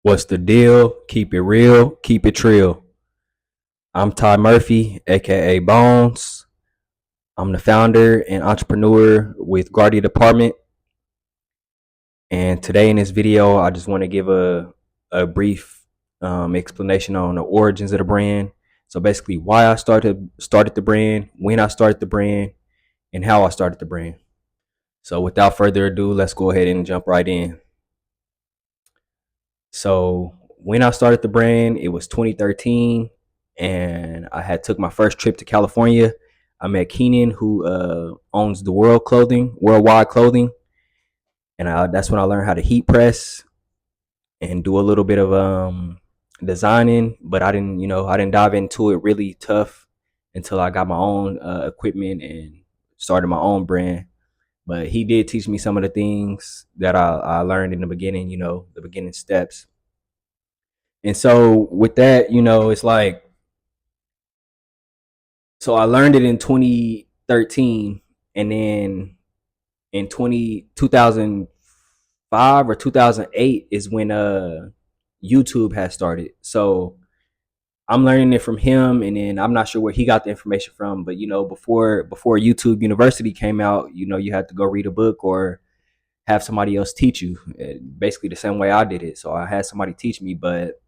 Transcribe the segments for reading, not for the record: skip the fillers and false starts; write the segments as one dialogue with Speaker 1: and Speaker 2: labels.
Speaker 1: What's the deal? Keep it real, keep it trill. I'm Ty Murphy, aka Bones. I'm the founder and entrepreneur with Gardia Dept. And today in this video, I just want to give a brief explanation on the origins of the brand. So basically, why I started the brand, when I started the brand, and how I started the brand. So without further ado, let's go ahead and jump right in. So when I started the brand, it was 2013, and I had took my first trip to California. I met Keenan, who owns the Worldwide Clothing, and that's when I learned how to heat press and do a little bit of designing. But I didn't dive into it really tough until I got my own equipment and started my own brand. But he did teach me some of the things that I learned in the beginning, the beginning steps. And so with that, it's like, so I learned it in 2013, and then in 2005 or 2008 is when YouTube has started. So I'm learning it from him, and then I'm not sure where he got the information from, but before YouTube University came out, you had to go read a book or have somebody else teach you, basically the same way I did it. So I had somebody teach me, but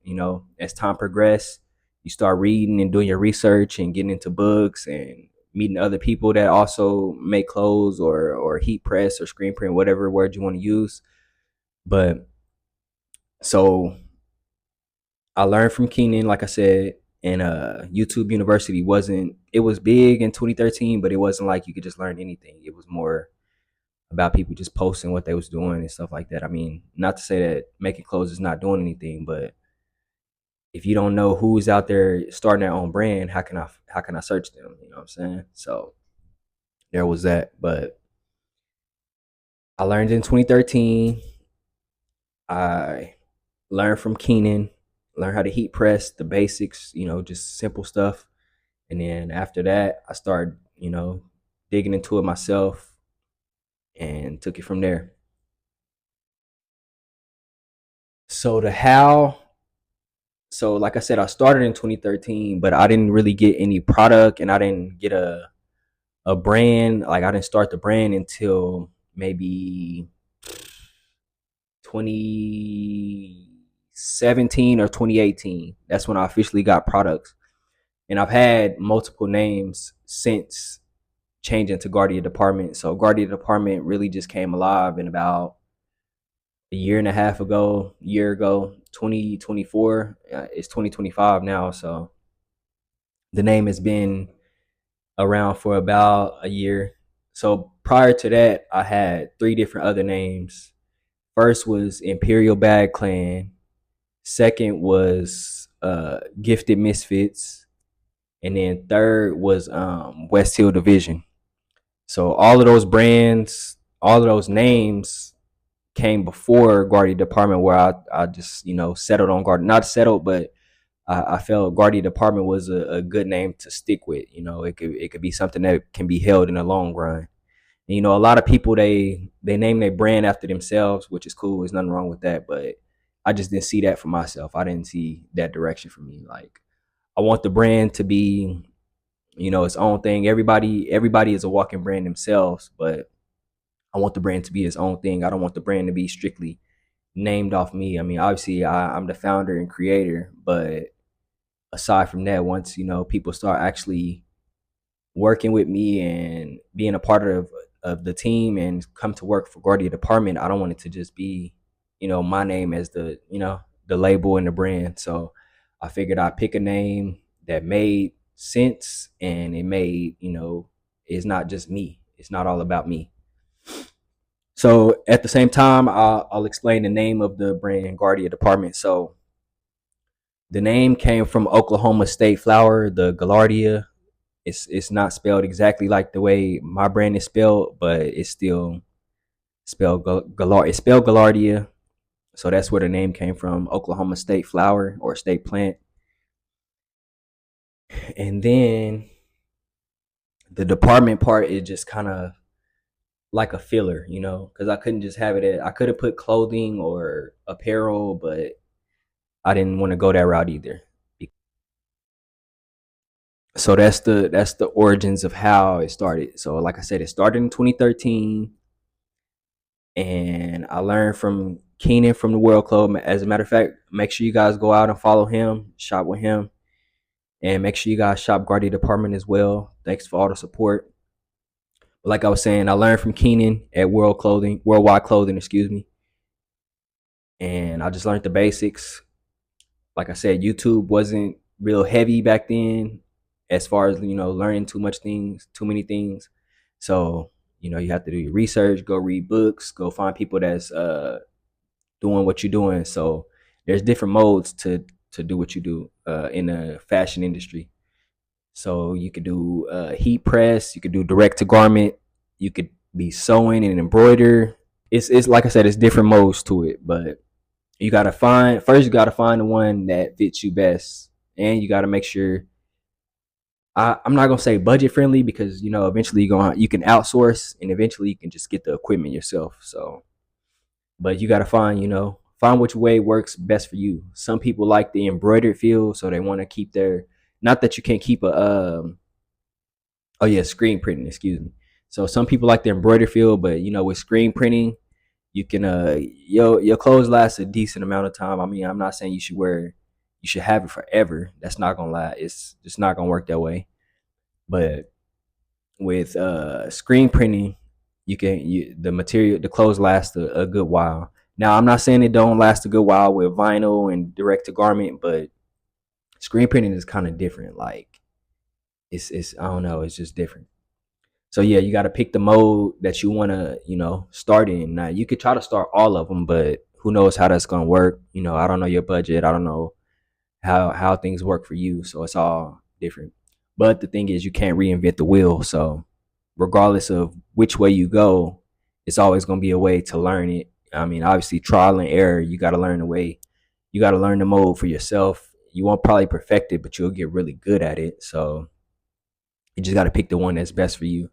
Speaker 1: as time progressed, you start reading and doing your research and getting into books and meeting other people that also make clothes or heat press or screen print, whatever word you want to use. But so I learned from Keenan, like I said, and YouTube University wasn't, it was big in 2013, but it wasn't like you could just learn anything. It was more about people just posting what they was doing and stuff like that. I mean, not to say that making clothes is not doing anything, but if you don't know who's out there starting their own brand, how can I search them? You know what I'm saying? So there was that. But I learned in 2013. I learned from Keenan, learned how to heat press, the basics, just simple stuff. And then after that, I started, digging into it myself and took it from there. So the how, so like I said, I started in 2013, but I didn't really get any product, and I didn't get a brand. Like, I didn't start the brand until maybe 2017 or 2018. That's when I officially got products. And I've had multiple names since changing to Gardia Dept. So Gardia Dept really just came alive in about a year and a half ago, year ago, 2024. It's 2025 now. So the name has been around for about a year. So prior to that, I had three different other names. First was Imperial Bad Clan. Second was Gifted Misfits, and then third was West Hill Division. So all of those brands, all of those names came before Guardia Dept, where I just settled on Guardia, not settled, but I felt Gardia Dept was a good name to stick with. It could be something that can be held in the long run. And, a lot of people they name their brand after themselves, which is cool. There's nothing wrong with that, but I just didn't see that for myself. I didn't see that direction for me. Like, I want the brand to be, its own thing. Everybody is a walking brand themselves, but I want the brand to be its own thing. I don't want the brand to be strictly named off me. I mean, obviously, I'm the founder and creator, but aside from that, once people start actually working with me and being a part of the team and come to work for Gardia Dept, I don't want it to just be my name as the label and the brand. So I figured I'd pick a name that made sense, and it made it's not just me. It's not all about me. So at the same time, I'll explain the name of the brand, Gardia Dept. So the name came from Oklahoma State flour, the Galardia. It's not spelled exactly like the way my brand is spelled, but it's still spelled Galar. It's spelled Galardia, so that's where the name came from. Oklahoma State flour or state plant. And then the department part is just kind of like a filler, because I couldn't just have it. I could have put clothing or apparel, but I didn't want to go that route either. So that's the origins of how it started. So like I said, it started in 2013, and I learned from Keenan from the World Club. As a matter of fact, make sure you guys go out and follow him, shop with him, and make sure you guys shop Gardia Department as well. Thanks for all the support. But like I was saying, I learned from Keenan at Worldwide Clothing, excuse me, and I just learned the basics. Like I said, YouTube wasn't real heavy back then as far as learning too many things. So you have to do your research, go read books, go find people that's doing what you're doing. So there's different modes to do what you do in the fashion industry. So you could do heat press, you could do direct to garment, you could be sewing and embroider. It's like I said, it's different modes to it, but you gotta find the one that fits you best, and you gotta make sure. I'm not gonna say budget friendly because eventually you can outsource, and eventually you can just get the equipment yourself. So, but you gotta find which way works best for you. Some people like the embroidered feel, so they want to keep their. Not that you can't keep a oh yeah, screen printing. Excuse me. So some people like the embroidered feel, but with screen printing, you can your clothes last a decent amount of time. I mean, I'm not saying you should have it forever. That's not gonna lie. It's just not gonna work that way. But with screen printing, the clothes last a good while. Now I'm not saying it don't last a good while with vinyl and direct to garment, but screen printing is kind of different. Like it's I don't know, it's just different. So yeah, you got to pick the mode that you want to, start in. Now you could try to start all of them, but who knows how that's gonna work? I don't know your budget. I don't know how things work for you. So it's all different. But the thing is, you can't reinvent the wheel. So regardless of which way you go, it's always gonna be a way to learn it. I mean, obviously trial and error. You got to learn the way. You got to learn the mode for yourself. You won't probably perfect it, but you'll get really good at it. So you just got to pick the one that's best for you.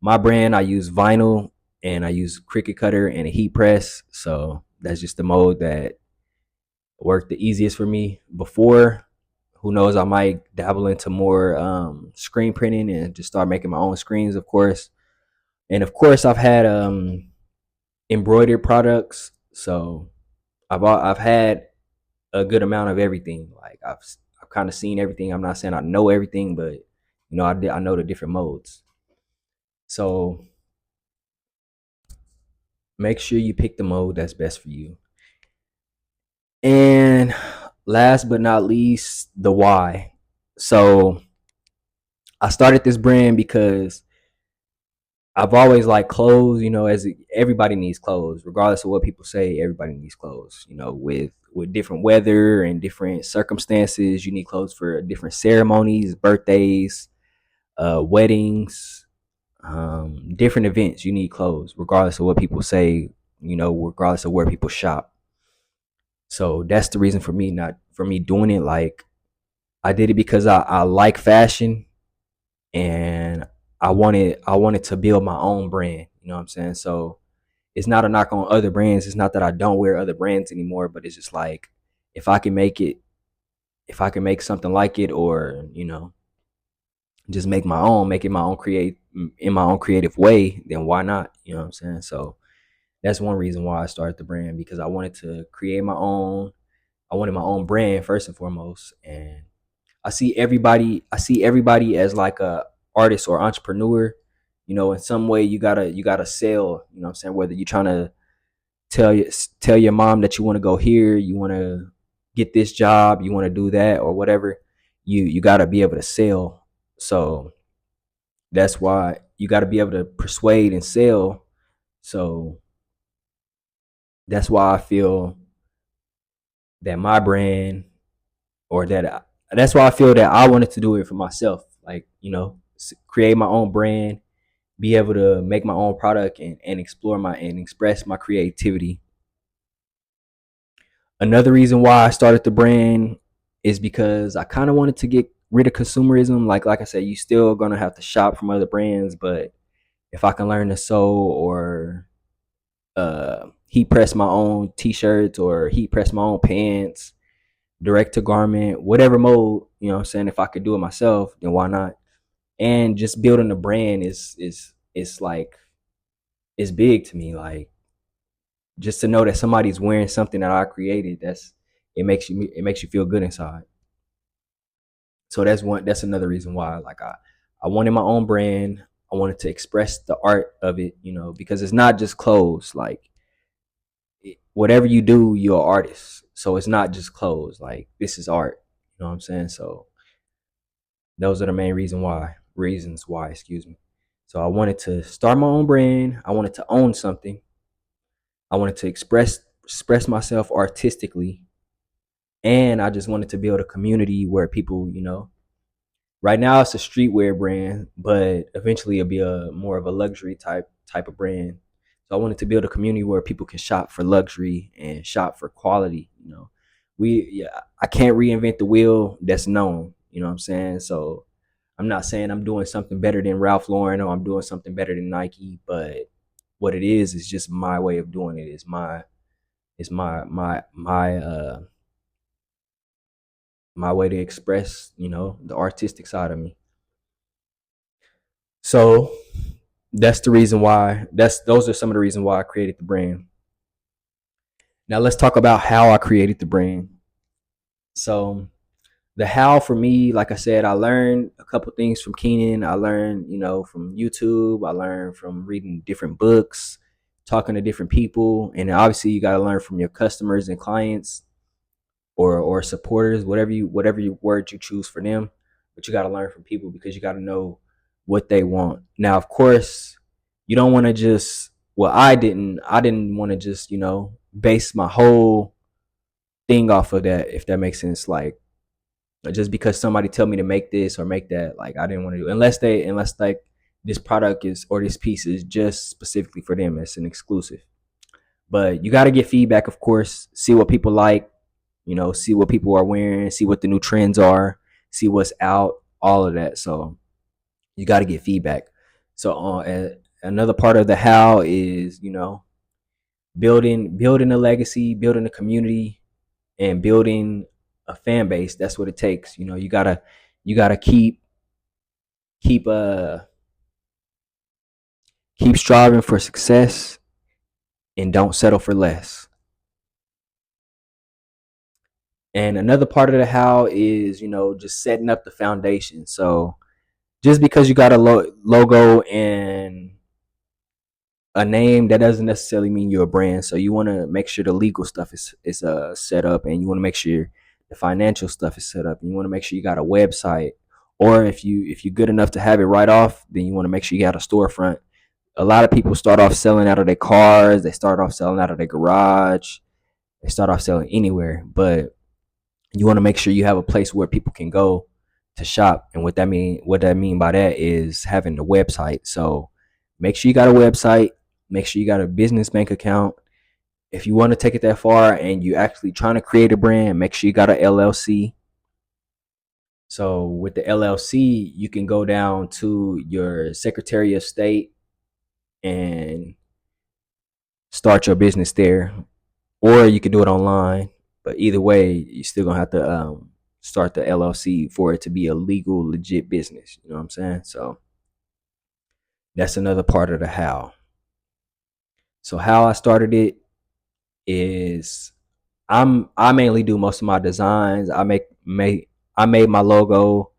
Speaker 1: My brand, I use vinyl and I use Cricut cutter and a heat press. So that's just the mode that worked the easiest for me before. Who knows, I might dabble into more screen printing and just start making my own screens, of course. And of course, I've had embroidered products. So I've had a good amount of everything. Like I've kind of seen everything. I'm not saying I know everything, but I know the different modes. So make sure you pick the mode that's best for you. And last but not least, the why. So I started this brand because I've always liked clothes, as everybody needs clothes, regardless of what people say, everybody needs clothes, with different weather and different circumstances, you need clothes for different ceremonies, birthdays, weddings, different events, you need clothes, regardless of what people say, regardless of where people shop. So that's the reason for me doing it. Like I did it because I like fashion, and I wanted to build my own brand. You know what I'm saying? So it's not a knock on other brands. It's not that I don't wear other brands anymore, but it's just like if I can make it, if I can make something like it, or just make it my own create in my own creative way, then why not? You know what I'm saying? So that's one reason why I started the brand, because I wanted to create my own. I wanted my own brand first and foremost, and I see everybody as like a artist or entrepreneur. In some way you gotta sell. You know what I'm saying? Whether you're trying to tell your mom that you want to go here, you want to get this job, you want to do that or whatever, you gotta be able to sell. So that's why you gotta be able to persuade and sell. So that's why I feel that my brand, or that's why I feel that I wanted to do it for myself. Like, create my own brand, be able to make my own product, and explore and express my creativity. Another reason why I started the brand is because I kind of wanted to get rid of consumerism. Like I said, you still gonna have to shop from other brands, but if I can learn to sew, or heat press my own t-shirts, or heat press my own pants, direct to garment, whatever mode, you know what I'm saying? If I could do it myself, then why not? And just building a brand is like it's big to me. Like just to know that somebody's wearing something that I created, it makes you feel good inside. So that's another reason why like I wanted my own brand. I wanted to express the art of it, because it's not just clothes. Like whatever you do, you're an artist. So it's not just clothes. Like this is art. You know what I'm saying? So those are the main reasons why, excuse me. So I wanted to start my own brand. I wanted to own something. I wanted to express myself artistically, and I just wanted to build a community where people, right now it's a streetwear brand, but eventually it'll be a more of a luxury type of brand. So I wanted to build a community where people can shop for luxury and shop for quality. I can't reinvent the wheel that's known. You know what I'm saying? So I'm not saying I'm doing something better than Ralph Lauren or I'm doing something better than Nike, but what it is just my way of doing it. It's my way to express, the artistic side of me. So that's the reason why. Those are some of the reasons why I created the brand. Now let's talk about how I created the brand. So the how for me, like I said, I learned a couple things from Keenan. I learned, from YouTube. I learned from reading different books, talking to different people, and obviously you got to learn from your customers and clients or supporters, whatever you word you choose for them. But you got to learn from people because you got to know what they want. Now, of course, you don't want to just. Well, I didn't want to just base my whole thing off of that. If that makes sense, like just because somebody tell me to make this or make that, like I didn't want to do unless like this product is or this piece is just specifically for them. It's an exclusive. But you got to get feedback, of course. See what people like, see what people are wearing, see what the new trends are, see what's out, all of that. So you got to get feedback. So another part of the how is building a legacy, building a community, and building a fan base. That's what it takes. You gotta keep keep striving for success and don't settle for less. And another part of the how is just setting up the foundation. So just because you got a logo and a name, that doesn't necessarily mean you're a brand. So you want to make sure the legal stuff is set up, and you want to make sure the financial stuff is set up. And you want to make sure you got a website, or if you're good enough to have it right off, then you want to make sure you got a storefront. A lot of people start off selling out of their cars. They start off selling out of their garage. They start off selling anywhere, but you want to make sure you have a place where people can go to shop. And what that mean by that is having the website. So make sure you got a website, make sure you got a business bank account. If you want to take it that far and you actually trying to create a brand, make sure you got a LLC. So with the LLC, you can go down to your Secretary of State and start your business there, or you can do it online. But either way, you still gonna have to start the LLC for it to be a legal, legit business. You know what I'm saying? So that's another part of the how. So how I started it is I mainly do most of my designs. I made my logo.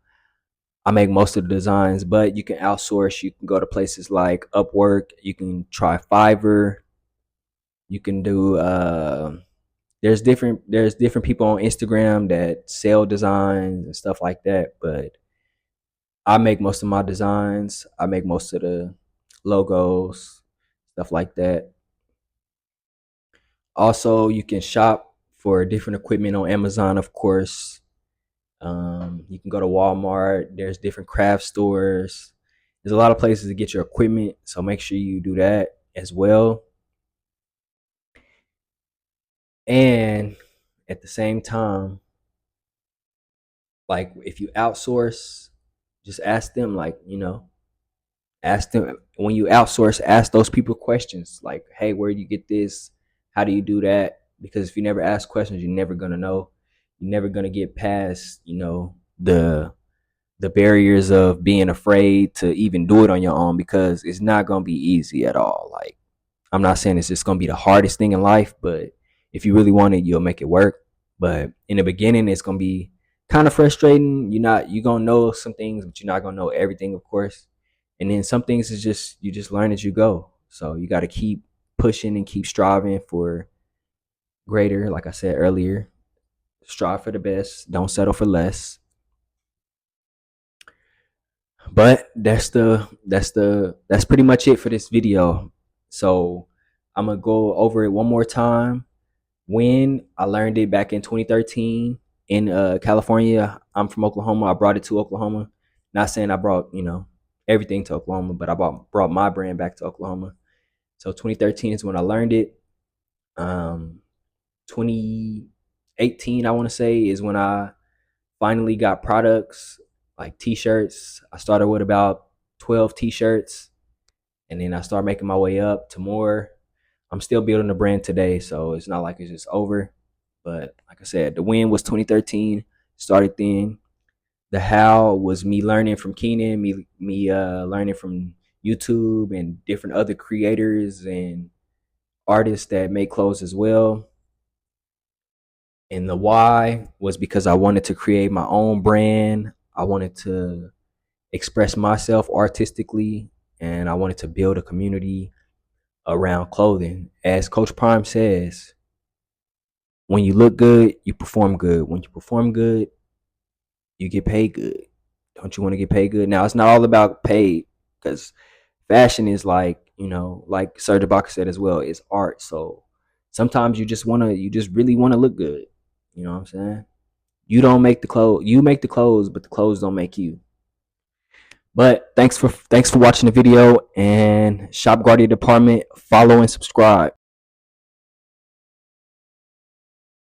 Speaker 1: I make most of the designs, but you can outsource. You can go to places like Upwork. You can try Fiverr. You can do there's different people on Instagram that sell designs and stuff like that, but I make most of my designs. I make most of the logos, stuff like that. Also, you can shop for different equipment on Amazon, of course. You can go to Walmart. There's different craft stores. There's a lot of places to get your equipment, so make sure you do that as well. And at the same time, like if you outsource, just ask them, like, ask them when you outsource, ask those people questions like, hey, where do you get this? How do you do that? Because if you never ask questions, you're never gonna know. You're never gonna get past, the barriers of being afraid to even do it on your own, because it's not gonna be easy at all. Like, I'm not saying it's just gonna be the hardest thing in life, but if you really want it, you'll make it work. But in the beginning, it's gonna be kind of frustrating. You gonna know some things, but you're not gonna know everything, of course. And then some things is just you just learn as you go. So you got to keep pushing and keep striving for greater. Like I said earlier, strive for the best. Don't settle for less. But that's pretty much it for this video. So I'm gonna go over it one more time. When I learned it back in 2013 in California. I'm from Oklahoma. I brought it to Oklahoma. Not saying I brought everything to Oklahoma, but I brought my brand back to Oklahoma. So 2013 is when I learned it. 2018, I want to say, is when I finally got products like t-shirts. I started with about 12 t-shirts, and then I started making my way up to more. I'm still building the brand today, so it's not like it's just over. But like I said, the win was 2013. Started then. The how was me learning from Keenan, me learning from YouTube and different other creators and artists that make clothes as well. And the why was because I wanted to create my own brand. I wanted to express myself artistically, and I wanted to build a community around clothing. As Coach Prime says, when you look good, you perform good. When you perform good, you get paid good. Don't you want to get paid good? Now, it's not all about paid, because fashion is like Serge Ibaka said as well, it's art. So sometimes you just really want to look good. You know what I'm saying? You don't make the clothes, you make the clothes, but the clothes don't make you. But thanks for watching the video, and shop Gardia Department. Follow and subscribe.